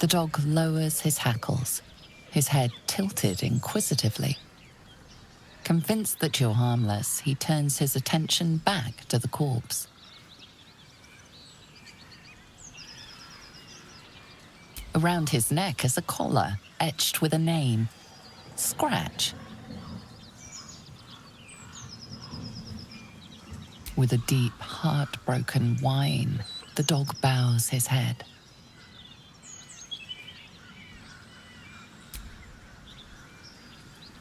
The dog lowers his hackles, his head tilted inquisitively. Convinced that you're harmless, he turns his attention back to the corpse. Around his neck is a collar etched with a name, Scratch. With a deep, heartbroken whine, the dog bows his head.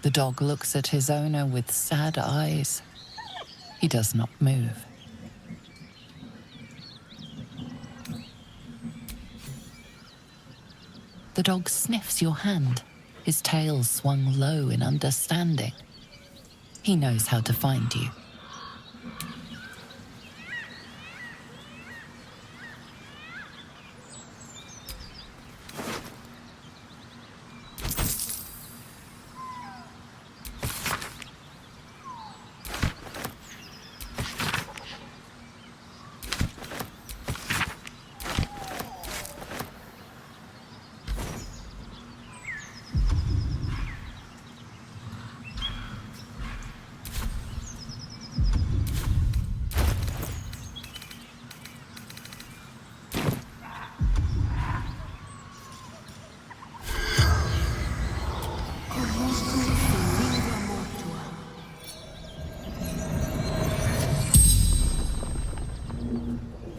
The dog looks at his owner with sad eyes. He does not move. The dog sniffs your hand, his tail swung low in understanding. He knows how to find you.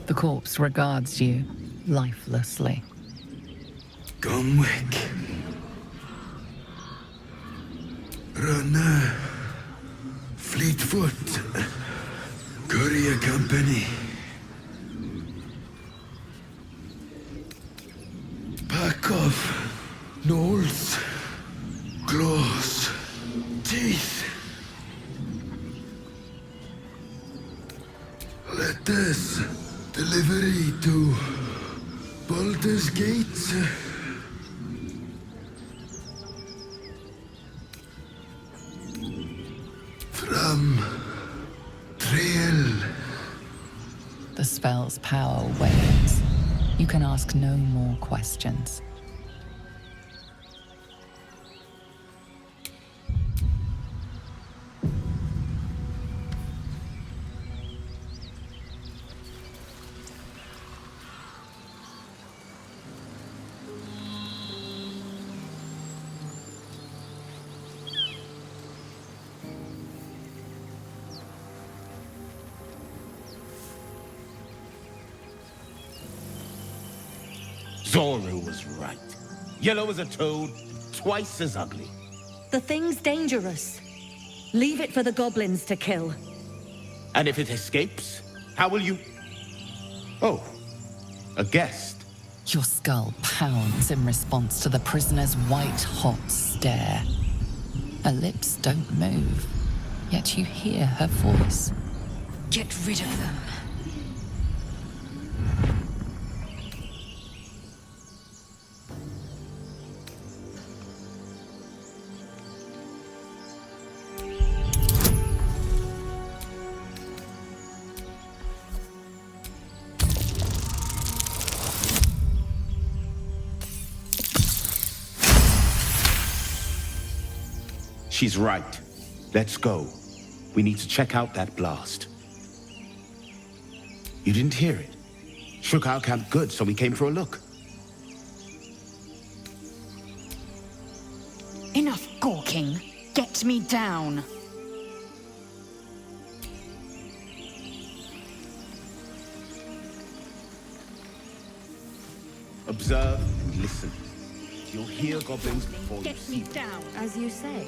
The corpse regards you lifelessly. Gomwick. Runner. Fleetfoot. Courier Company. Packov. Knolls. Claws. Teeth. Letters. Delivery to Baldur's Gate. From Trail. The spell's power wanes. You can ask no more questions. Zoru was right. Yellow as a toad, twice as ugly. The thing's dangerous. Leave it for the goblins to kill. And if it escapes, how will you... Oh, a guest. Your skull pounds in response to the prisoner's white-hot stare. Her lips don't move, yet you hear her voice. Get rid of them. She's right. Let's go. We need to check out that blast. You didn't hear it? Shook our camp good, so we came for a look. Enough gawking. Get me down. Observe and listen. You'll hear goblins before you Get see me them. down, as you say.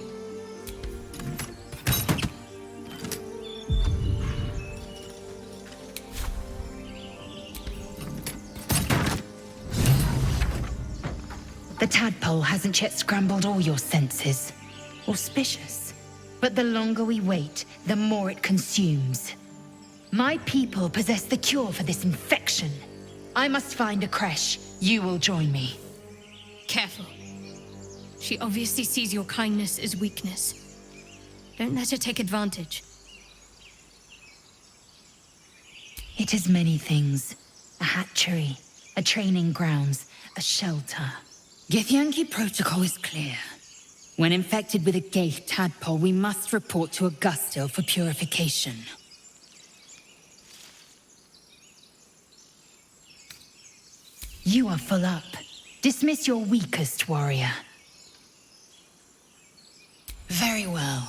The tadpole hasn't yet scrambled all your senses. Auspicious. But the longer we wait, the more it consumes. My people possess the cure for this infection. I must find a creche. You will join me. Careful. She obviously sees your kindness as weakness. Don't let her take advantage. It is many things. A hatchery, a training grounds, a shelter. Githyanki protocol is clear. When infected with a ghaik tadpole, we must report to Augusto for purification. You are full up. Dismiss your weakest warrior. Very well,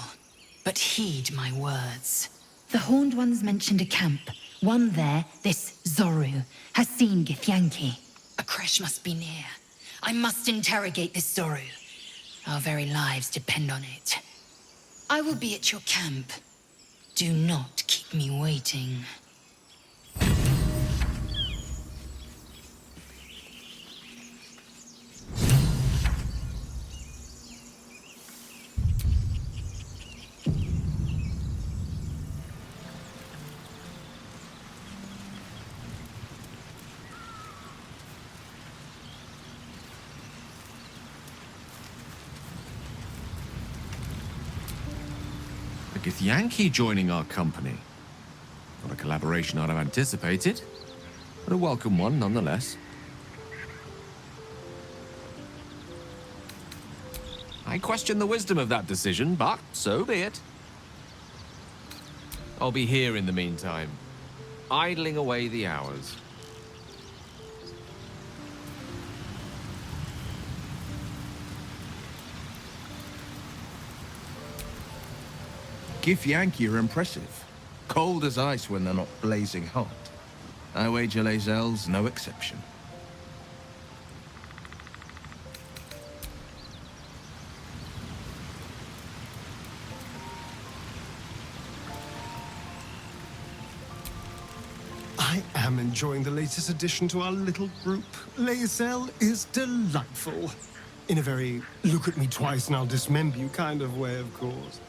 but heed my words. The Horned Ones mentioned a camp. One there, this Zoru, has seen Githyanki. A creche must be near. I must interrogate this Zoru. Our very lives depend on it. I will be at your camp. Do not keep me waiting. A Githyanki joining our company. Not a collaboration I'd have anticipated, but a welcome one nonetheless. I question the wisdom of that decision, but so be it. I'll be here in the meantime, idling away the hours. Githyanki are impressive. Cold as ice when they're not blazing hot. I wager Lae'zel's no exception. I am enjoying the latest addition to our little group. Lae'zel is delightful. In a very look at me twice and I'll dismember you kind of way, of course.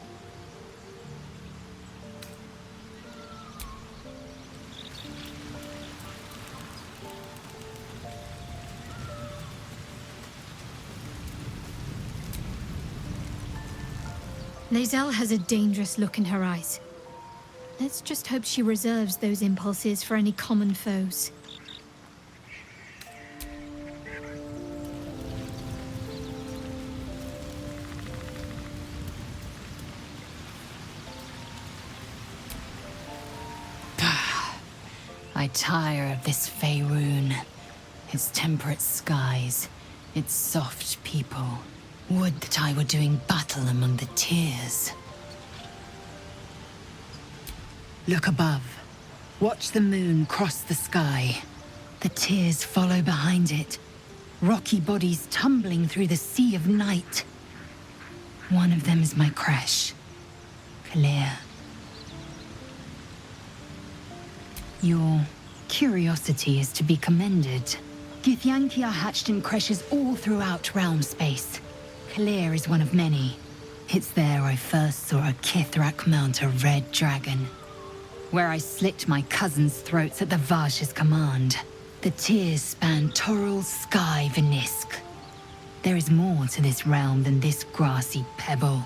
Lae'zel has a dangerous look in her eyes. Let's just hope she reserves those impulses for any common foes. I tire of this Faerun. Its temperate skies, its soft people. Would that I were doing battle among the tears. Look above. Watch the moon cross the sky. The tears follow behind it. Rocky bodies tumbling through the sea of night. One of them is my creche. Clear. Your curiosity is to be commended. Githyanki are hatched in creches all throughout realm space. Clear is one of many. It's there I first saw a Kithrak mount a red dragon. Where I slit my cousins' throats at the Vash's command. The tears span Toril, Sky, Vinisk. There is more to this realm than this grassy pebble.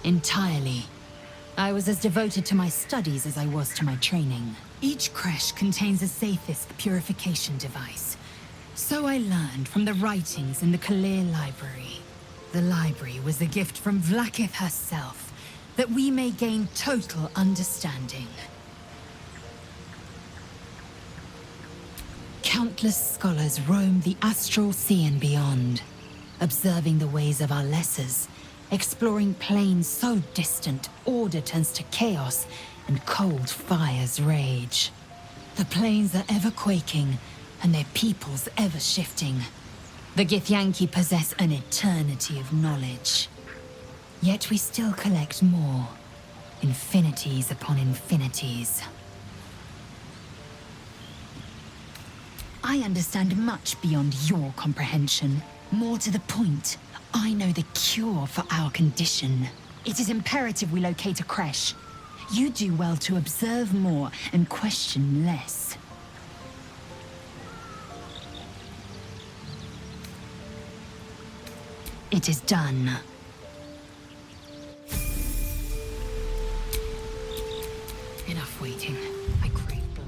Entirely. I was as devoted to my studies as I was to my training. Each creche contains a safest purification device. So I learned from the writings in the Kalir library. The library was a gift from Vlaakith herself, that we may gain total understanding. Countless scholars roam the astral sea and beyond, observing the ways of our lessers, exploring planes so distant, order turns to chaos, and cold fires rage. The planes are ever quaking, and their peoples ever shifting. The Githyanki possess an eternity of knowledge. Yet we still collect more. Infinities upon infinities. I understand much beyond your comprehension. More to the point, I know the cure for our condition. It is imperative we locate a creche. You do well to observe more and question less. It is done. Enough waiting. I crave blood.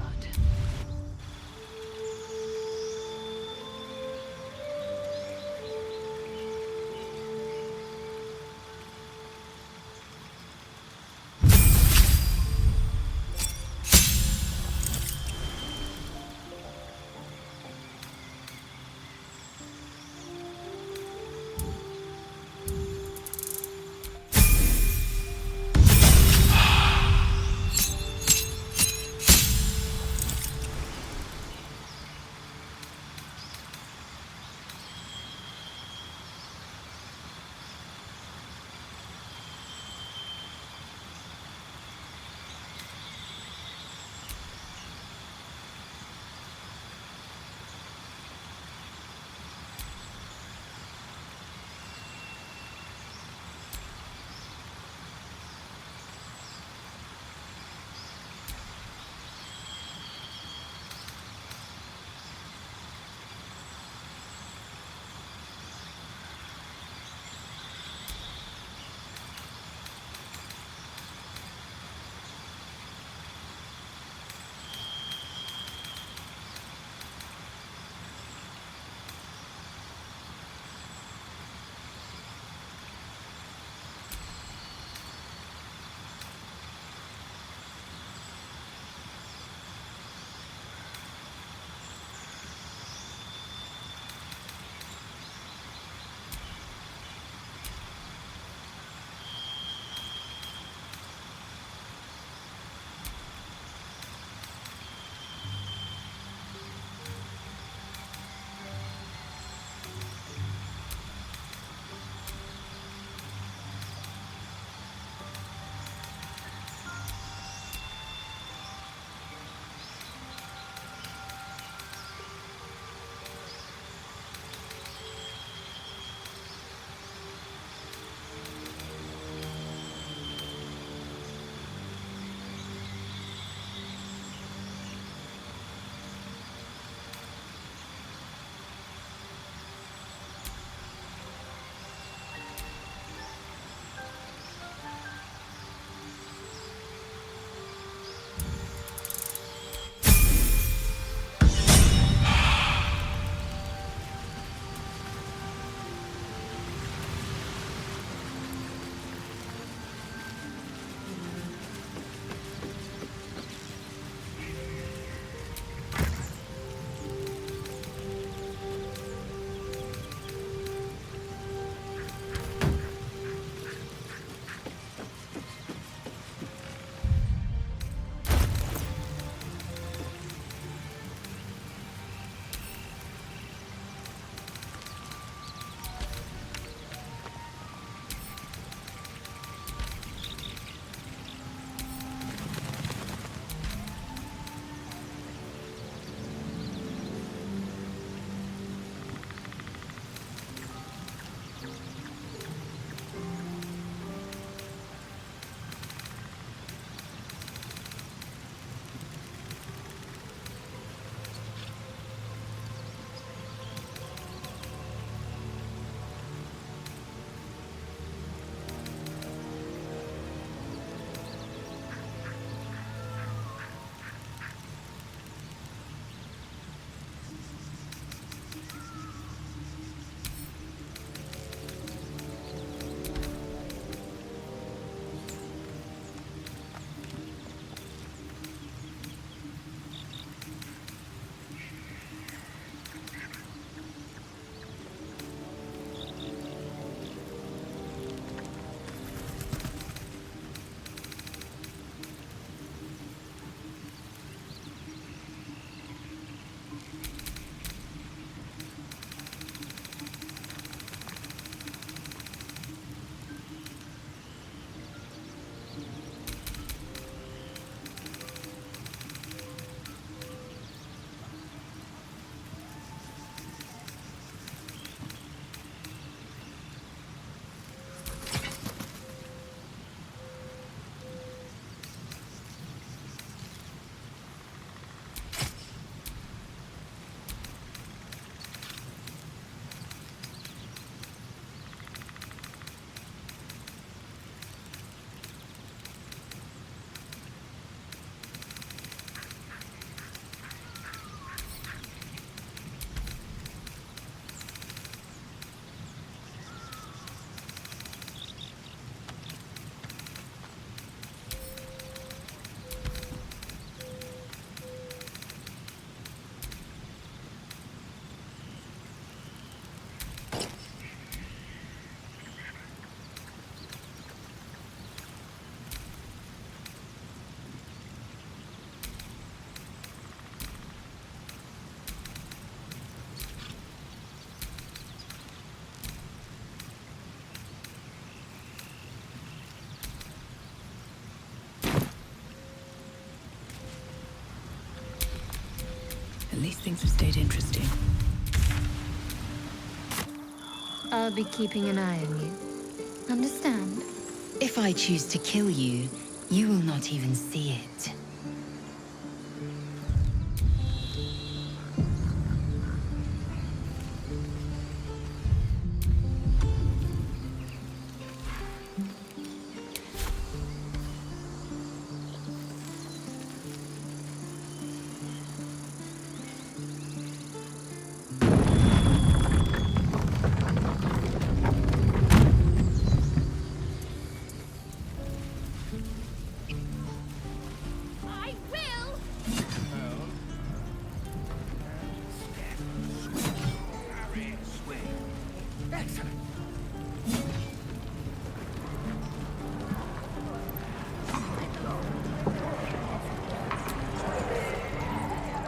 Interesting. I'll be keeping an eye on you. Understand? If I choose to kill you, you will not even see it.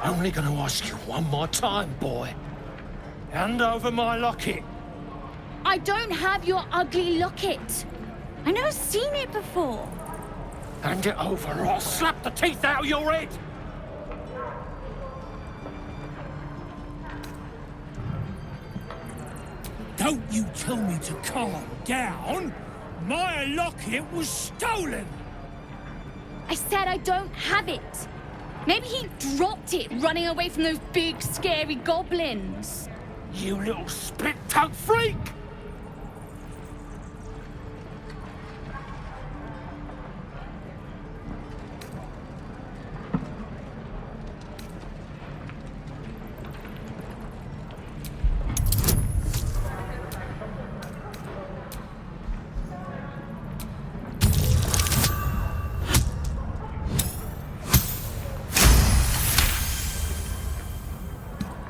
Only gonna ask you one more time, boy. Hand over my locket. I don't have your ugly locket. I never seen it before. Hand it over or I'll slap the teeth out of your head. Don't you tell me to calm down. My locket was stolen. I said I don't have it. Maybe he dropped it running away from those big, scary goblins. You little split-tongued freak!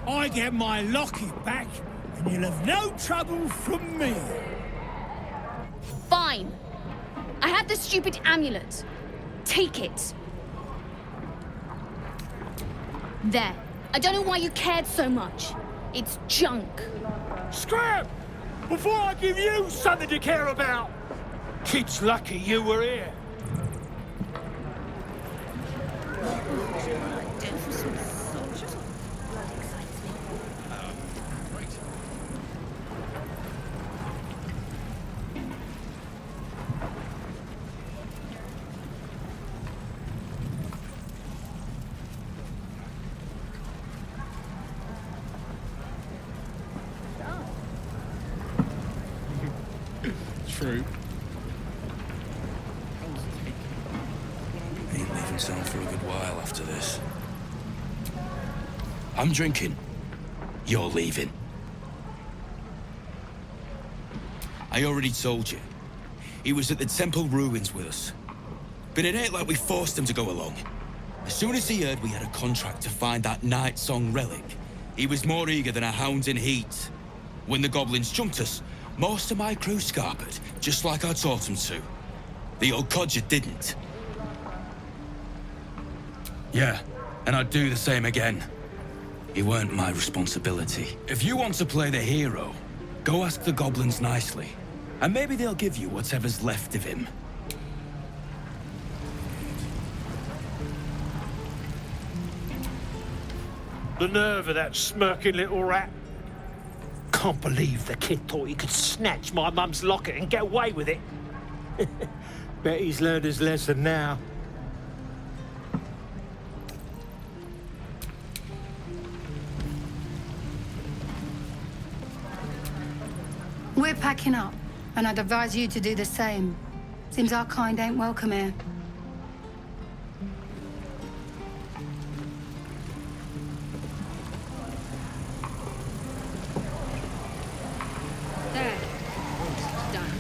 I get my locket back, and you'll have no trouble from me. Fine. I have the stupid amulet. Take it. There. I don't know why you cared so much. It's junk. Scram! Before I give you something to care about! Kid's lucky you were here. True. Ain't leaving town for a good while after this. I'm drinking. You're leaving. I already told you. He was at the temple ruins with us. But it ain't like we forced him to go along. As soon as he heard we had a contract to find that Night Song relic, he was more eager than a hound in heat. When the goblins jumped us, most of my crew scarpered, just like I taught them to. The old codger didn't. Yeah, and I'd do the same again. It weren't my responsibility. If you want to play the hero, go ask the goblins nicely. And maybe they'll give you whatever's left of him. The nerve of that smirking little rat. Can't believe the kid thought he could snatch my mum's locket and get away with it. Bet he's learned his lesson now. We're packing up, and I'd advise you to do the same. Seems our kind ain't welcome here. There. Done.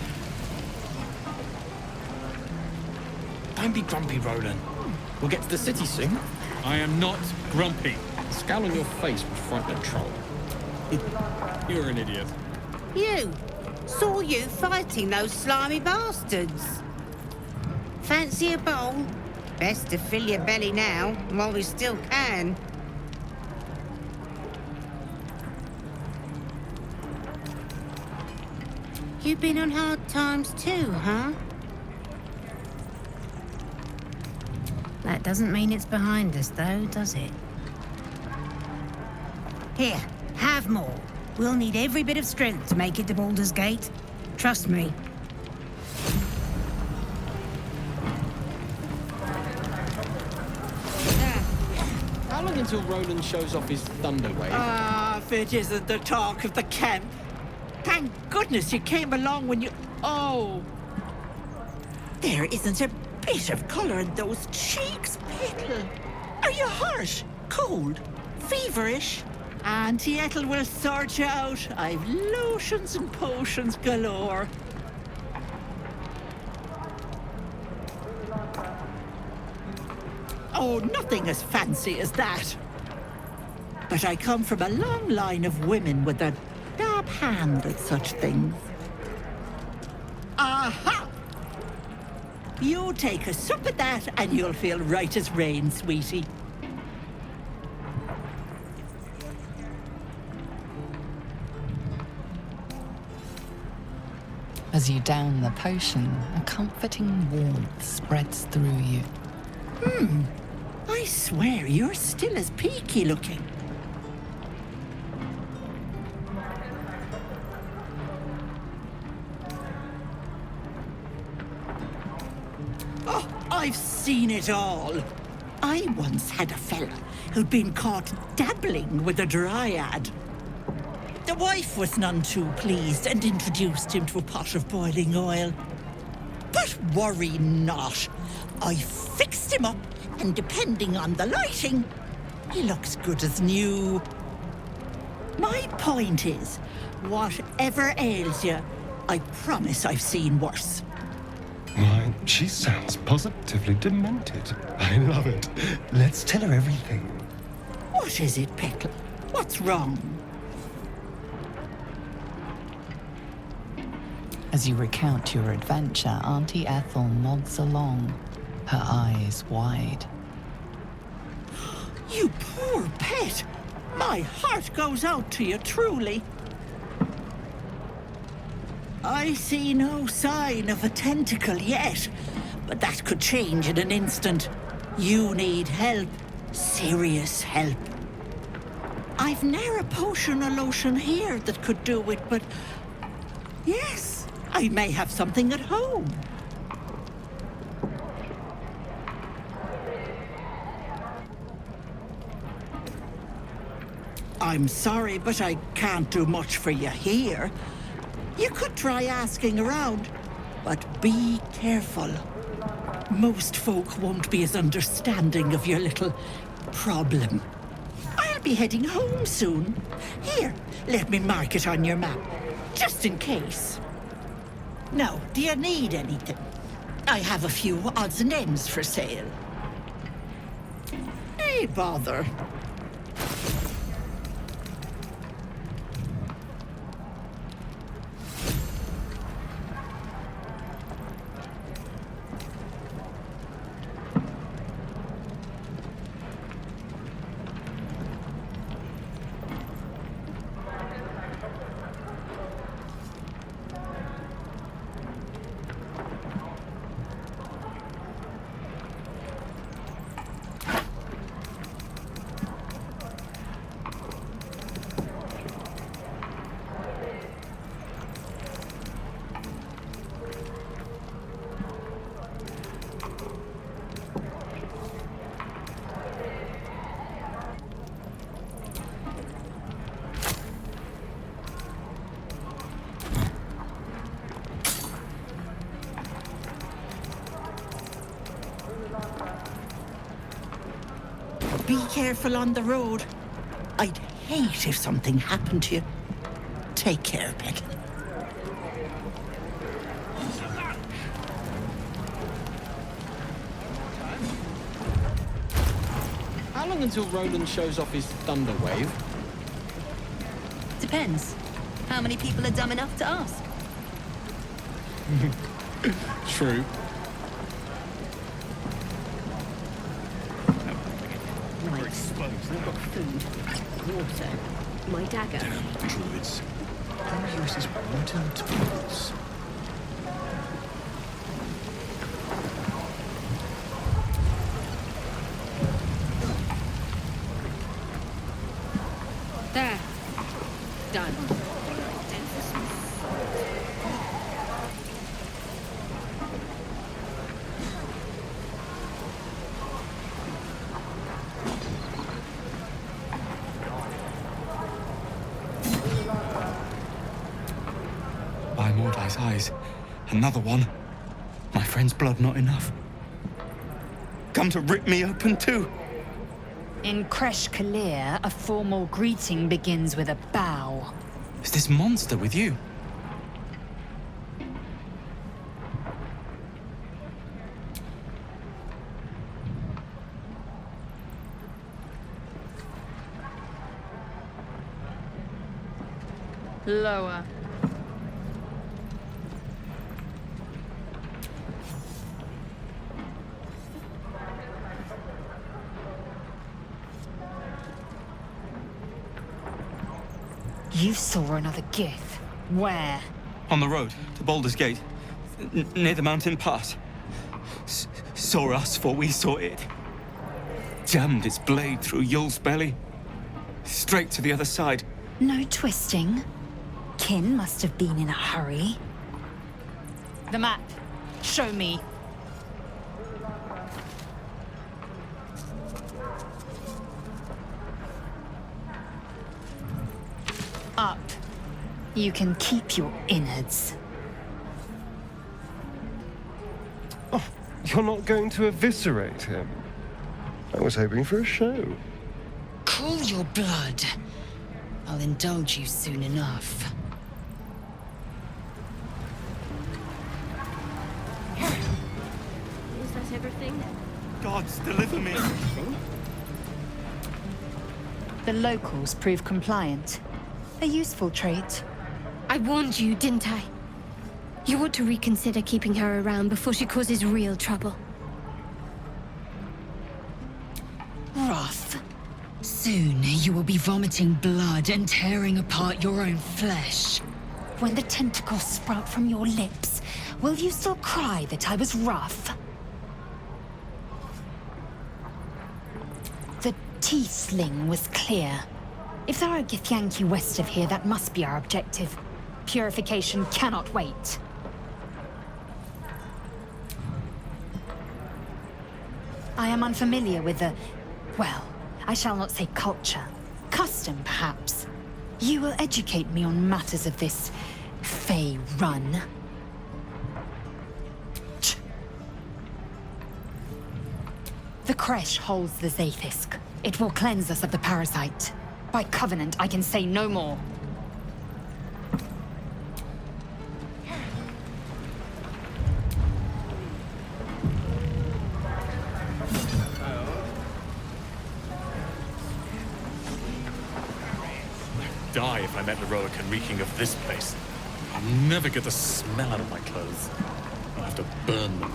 Don't be grumpy, Roland. We'll get to the city soon. I am not grumpy. The scowl on your face will frighten a troll. You're an idiot. You! Saw you fighting those slimy bastards. Fancy a bowl? Best to fill your belly now, while we still can. You've been on hard times too, huh? That doesn't mean it's behind us, though, does it? Here, have more. We'll need every bit of strength to make it to Baldur's Gate. Trust me. How long until Roland shows off his thunder wave? If it isn't the talk of the camp. Thank goodness you came along when you... Oh! There isn't a bit of colour in those cheeks, Pickle. Are you hurt? Cold? Feverish? Auntie Ethel will sort you out. I've lotions and potions galore. Oh, nothing as fancy as that. But I come from a long line of women with a dab hand at such things. Aha! You take a sup at that and you'll feel right as rain, sweetie. As you down the potion, a comforting warmth spreads through you. I swear you're still as peaky looking. Oh, I've seen it all. I once had a fella who'd been caught dabbling with a dryad. The wife was none too pleased and introduced him to a pot of boiling oil. But worry not. I fixed him up, and depending on the lighting, he looks good as new. My point is, whatever ails you, I promise I've seen worse. Why, she sounds positively demented. I love it. Let's tell her everything. What is it, Pickle? What's wrong? As you recount your adventure, Auntie Ethel nods along, her eyes wide. You poor pet! My heart goes out to you, truly. I see no sign of a tentacle yet, but that could change in an instant. You need help. Serious help. I've ne'er a potion or lotion here that could do it, but... yes, I may have something at home. I'm sorry, but I can't do much for you here. You could try asking around, but be careful. Most folk won't be as understanding of your little problem. I'll be heading home soon. Here, let me mark it on your map, just in case. Now, do you need anything? I have a few odds and ends for sale. Hey, bother. Be careful on the road. I'd hate if something happened to you. Take care, Peggy. How long until Roland shows off his thunder wave? Depends. How many people are dumb enough to ask? True. My exposed. I've got food, water, my dagger. Damn druids. Who uses wooden tools? There. By Mordai's eyes. Another one. My friend's blood not enough. Come to rip me open too. In Kresh Kalir, a formal greeting begins with a bow. Is this monster with you? Lower. You saw another Gith. Where? On the road to Baldur's Gate, near the mountain pass. Saw us, for we saw it. Jammed its blade through Yul's belly. Straight to the other side. No twisting. Kin must have been in a hurry. The map. Show me. Up. You can keep your innards. Oh, you're not going to eviscerate him? I was hoping for a show. Cool your blood. I'll indulge you soon enough. Is that everything? Gods, deliver me! The locals prove compliant. A useful trait. I warned you, didn't I? You ought to reconsider keeping her around before she causes real trouble. Wrath. Soon you will be vomiting blood and tearing apart your own flesh. When the tentacles sprout from your lips, will you still cry that I was rough? The tiefling was clear. If there are Githyanki west of here, that must be our objective. Purification cannot wait. I am unfamiliar with the... well, I shall not say culture. Custom, perhaps. You will educate me on matters of this... Faye run. The Kresh holds the Zaithisk. It will cleanse us of the parasite. By covenant, I can say no more. Die if I met the Roakan reeking of this place. I'll never get the smell out of my clothes. I'll have to burn them.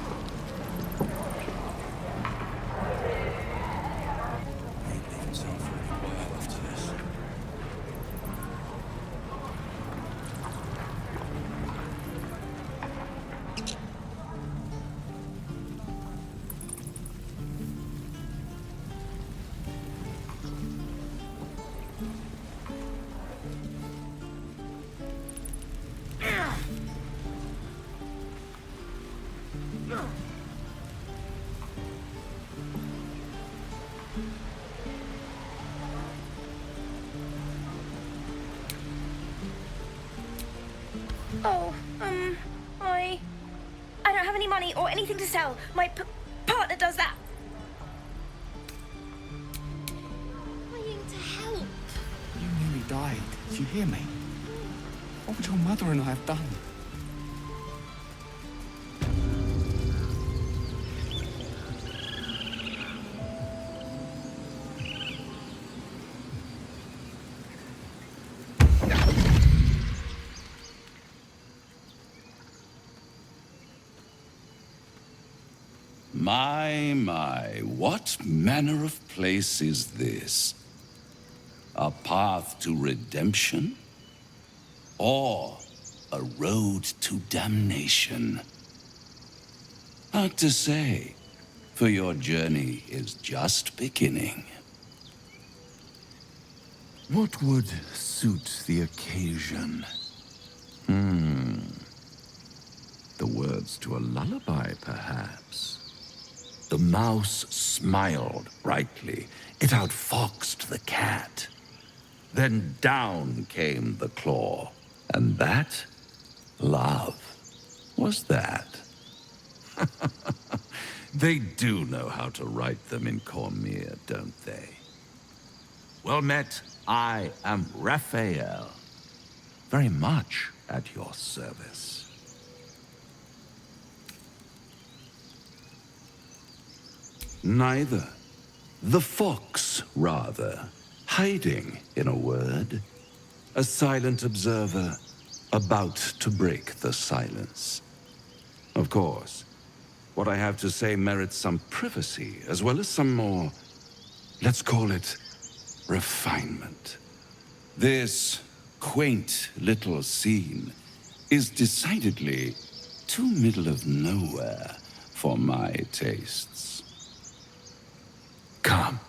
Oh, I don't have any money or anything to sell. My partner does that. Trying to help. You nearly died. Did you hear me? What would your mother and I have done? My, what manner of place is this? A path to redemption? Or a road to damnation? Hard to say, for your journey is just beginning. What would suit the occasion? The words to a lullaby, perhaps. The mouse smiled brightly. It outfoxed the cat. Then down came the claw. And that love, was that? They do know how to write them in Cormier, don't they? Well met, I am Raphael. Very much at your service. Neither. The fox, rather. Hiding, in a word. A silent observer, about to break the silence. Of course, what I have to say merits some privacy, as well as some more, let's call it, refinement. This quaint little scene is decidedly too middle of nowhere for my tastes. Come.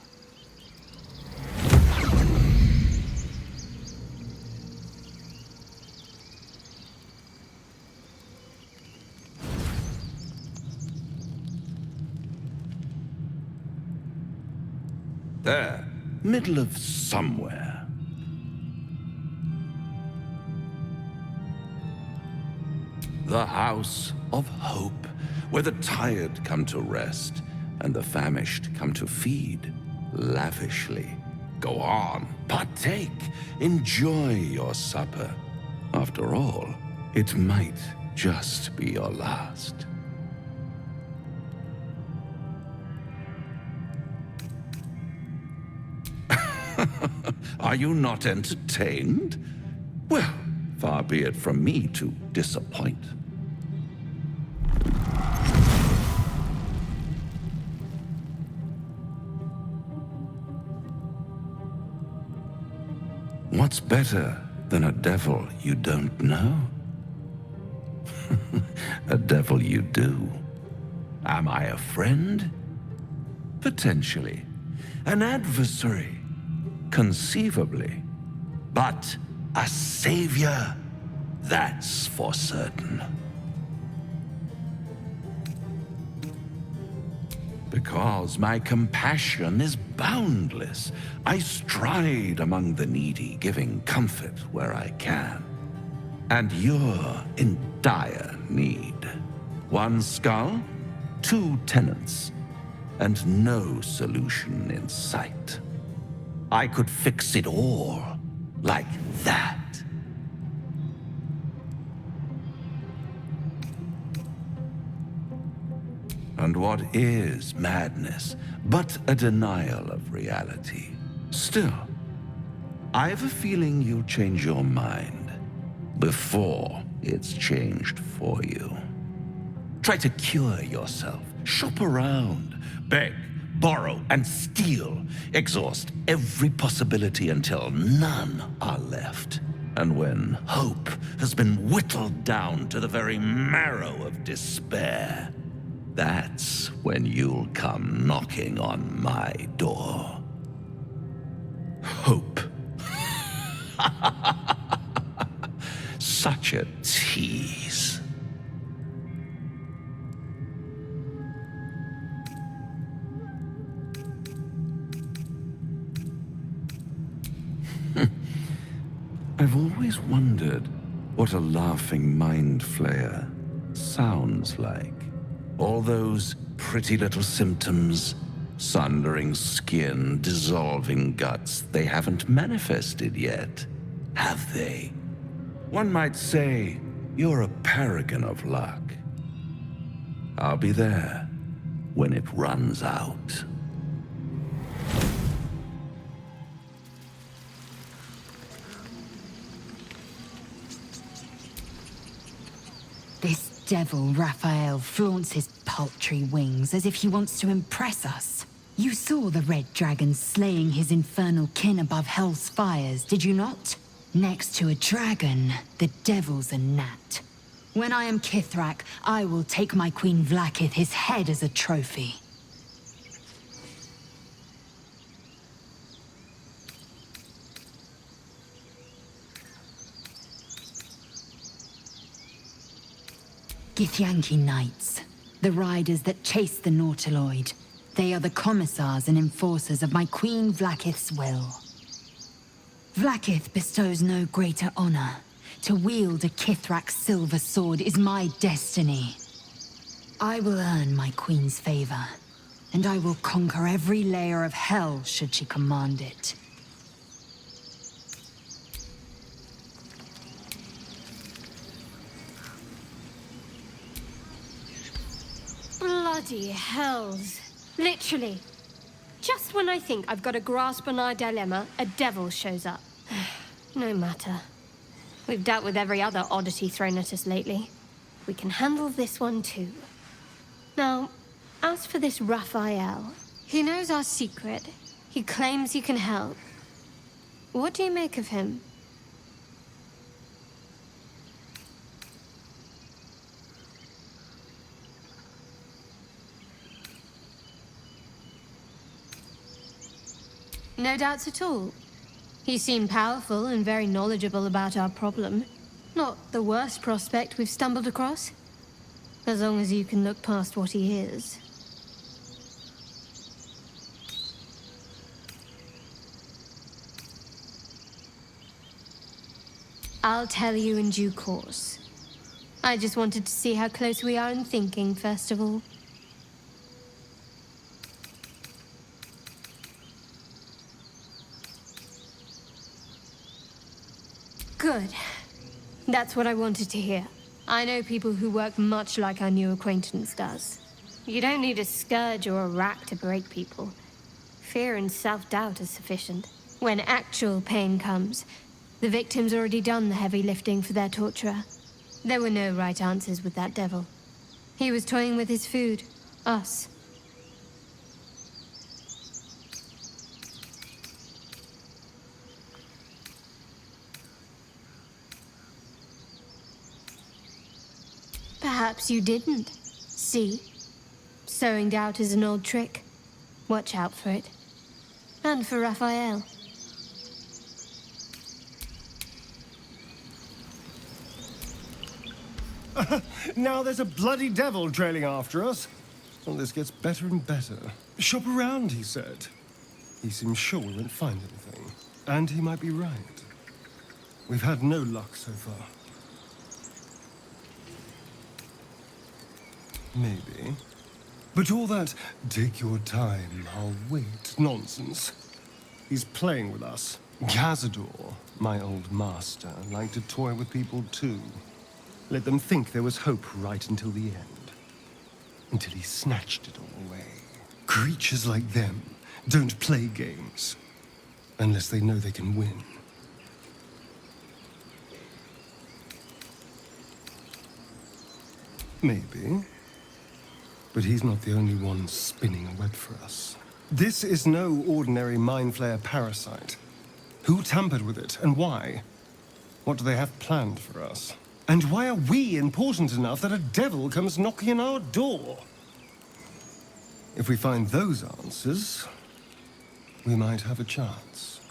There, middle of somewhere. The House of Hope, where the tired come to rest and the famished come to feed lavishly. Go on, partake, enjoy your supper. After all, it might just be your last. Are you not entertained? Well, far be it from me to disappoint. What's better than a devil you don't know? A devil you do. Am I a friend? Potentially. An adversary? Conceivably. But a savior? That's for certain. Because my compassion is boundless. I stride among the needy, giving comfort where I can. And you're in dire need. One skull, 2 tenants, and no solution in sight. I could fix it all, like that. And what is madness but a denial of reality? Still, I have a feeling you'll change your mind before it's changed for you. Try to cure yourself, shop around, beg, borrow, and steal. Exhaust every possibility until none are left. And when hope has been whittled down to the very marrow of despair, that's when you'll come knocking on my door. Hope. Such a tease. I've always wondered what a laughing mind flayer sounds like. All those pretty little symptoms, sundering skin, dissolving guts, they haven't manifested yet, have they? One might say you're a paragon of luck. I'll be there when it runs out. This devil Raphael flaunts his paltry wings as if he wants to impress us. You saw the red dragon slaying his infernal kin above hell's fires, did you not? Next to a dragon, the devil's a gnat. When I am Kithrak, I will take my Queen Vlaakith his head as a trophy. Githyanki knights, the riders that chase the Nautiloid. They are the commissars and enforcers of my Queen Vlaakith's will. Vlaakith bestows no greater honor. To wield a Kithrak's silver sword is my destiny. I will earn my queen's favor, and I will conquer every layer of hell should she command it. Bloody hells. Literally. Just when I think I've got a grasp on our dilemma, a devil shows up. No matter. We've dealt with every other oddity thrown at us lately. We can handle this one too. Now, as for this Raphael, he knows our secret. He claims he can help. What do you make of him? No doubts at all. He seemed powerful and very knowledgeable about our problem. Not the worst prospect we've stumbled across. As long as you can look past what he is. I'll tell you in due course. I just wanted to see how close we are in thinking, first of all. Good. That's what I wanted to hear. I know people who work much like our new acquaintance does. You don't need a scourge or a rack to break people. Fear and self-doubt is sufficient. When actual pain comes, the victim's already done the heavy lifting for their torturer. There were no right answers with that devil. He was toying with his food. Us. Perhaps you didn't. See? Sowing doubt is an old trick. Watch out for it. And for Raphael. Now there's a bloody devil trailing after us. Well, this gets better and better. Shop around, he said. He seems sure we won't find anything. And he might be right. We've had no luck so far. Maybe. But all that, take your time, I'll wait, nonsense. He's playing with us. Cazador, my old master, liked to toy with people too. Let them think there was hope right until the end. Until he snatched it all away. Creatures like them don't play games. Unless they know they can win. Maybe. But he's not the only one spinning a web for us. This is no ordinary mind flayer parasite. Who tampered with it, and why? What do they have planned for us? And why are we important enough that a devil comes knocking on our door? If we find those answers, we might have a chance.